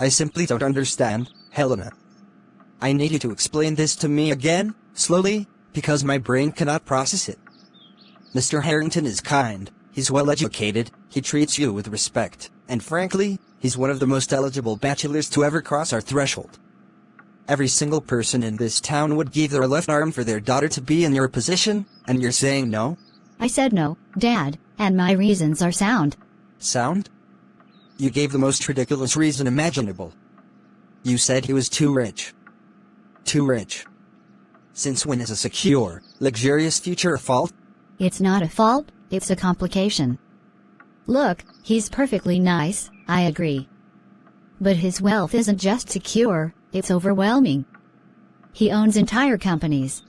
I simply don't understand, Helena. I need you to explain this to me again, slowly, because my brain cannot process it. Mr. Harrington is kind, he's well educated, he treats you with respect, and frankly, he's one of the most eligible bachelors to ever cross our threshold. Every single person in this town would give their left arm for their daughter to be in your position, and you're saying no? I said no, Dad, and my reasons are sound. Sound? You gave the most ridiculous reason imaginable. You said he was too rich. Too rich. Since when is a secure, luxurious future a fault? It's not a fault, it's a complication. Look, he's perfectly nice, I agree. But his wealth isn't just secure, it's overwhelming. He owns entire companies.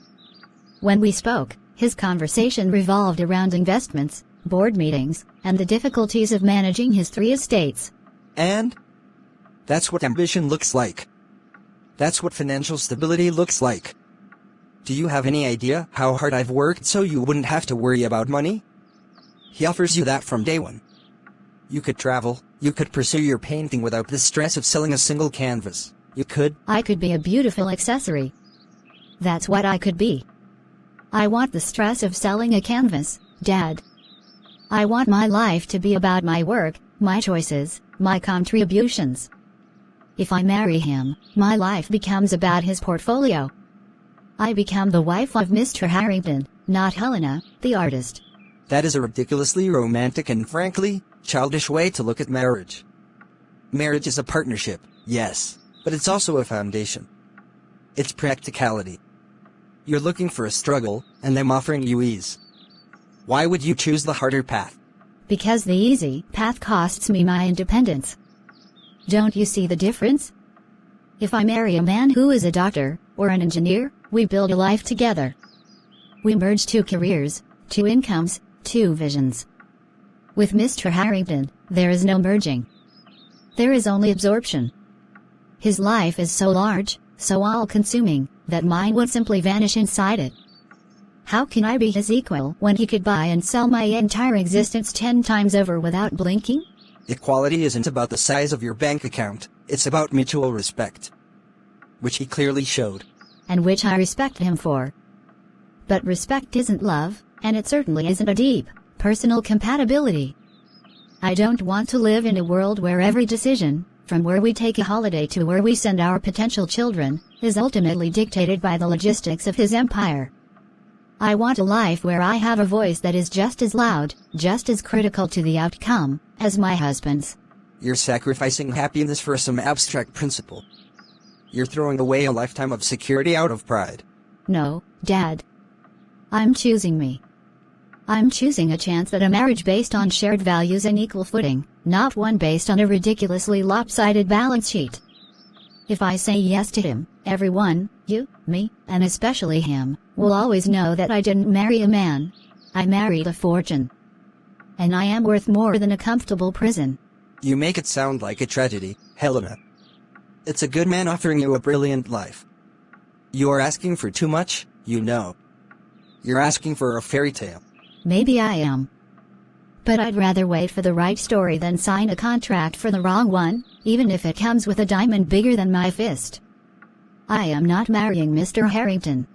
When we spoke, his conversation revolved around investments, board meetings, and the difficulties of managing his 3 estates. And? That's what ambition looks like. That's what financial stability looks like. Do you have any idea how hard I've worked so you wouldn't have to worry about money? He offers you that from day one. You could travel, you could pursue your painting without the stress of selling a single canvas. You could. I could be a beautiful accessory. That's what I could be. I want the stress of selling a canvas, Dad. I want my life to be about my work, my choices, my contributions. If I marry him, my life becomes about his portfolio. I become the wife of Mr. Harrington, not Helena, the artist. That is a ridiculously romantic and frankly, childish way to look at marriage. Marriage is a partnership, yes, but it's also a foundation. It's practicality. You're looking for a struggle, and I'm offering you ease. Why would you choose the harder path? Because the easy path costs me my independence. Don't you see the difference? If I marry a man who is a doctor, or an engineer, we build a life together. We merge 2 careers, 2 incomes, 2 visions. With Mr. Harrington, there is no merging. There is only absorption. His life is so large, so all-consuming, that mine would simply vanish inside it. How can I be his equal when he could buy and sell my entire existence 10 times over without blinking? Equality isn't about the size of your bank account, it's about mutual respect. Which he clearly showed. And which I respect him for. But respect isn't love, and it certainly isn't a deep, personal compatibility. I don't want to live in a world where every decision, from where we take a holiday to where we send our potential children, is ultimately dictated by the logistics of his empire. I want a life where I have a voice that is just as loud, just as critical to the outcome, as my husband's. You're sacrificing happiness for some abstract principle. You're throwing away a lifetime of security out of pride. No, Dad. I'm choosing me. I'm choosing a chance at a marriage based on shared values and equal footing, not one based on a ridiculously lopsided balance sheet. If I say yes to him, everyone, you, me, and especially him, will always know that I didn't marry a man. I married a fortune. And I am worth more than a comfortable prison. You make it sound like a tragedy, Helena. It's a good man offering you a brilliant life. You are asking for too much, you know. You're asking for a fairy tale. Maybe I am. But I'd rather wait for the right story than sign a contract for the wrong one, even if it comes with a diamond bigger than my fist. I am not marrying Mr. Harrington.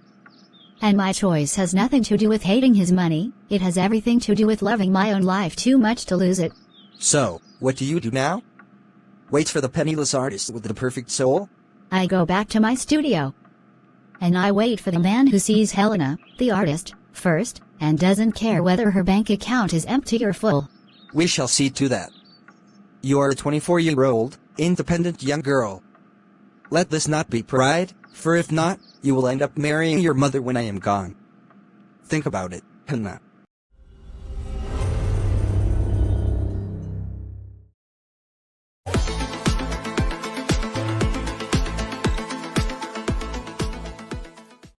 And my choice has nothing to do with hating his money, it has everything to do with loving my own life too much to lose it. So, what do you do now? Wait for the penniless artist with the perfect soul? I go back to my studio. And I wait for the man who sees Helena, the artist, first, and doesn't care whether her bank account is empty or full. We shall see to that. You are a 24-year-old, independent young girl. Let this not be pride, for if not, you will end up marrying your mother when I am gone. Think about it, Hannah.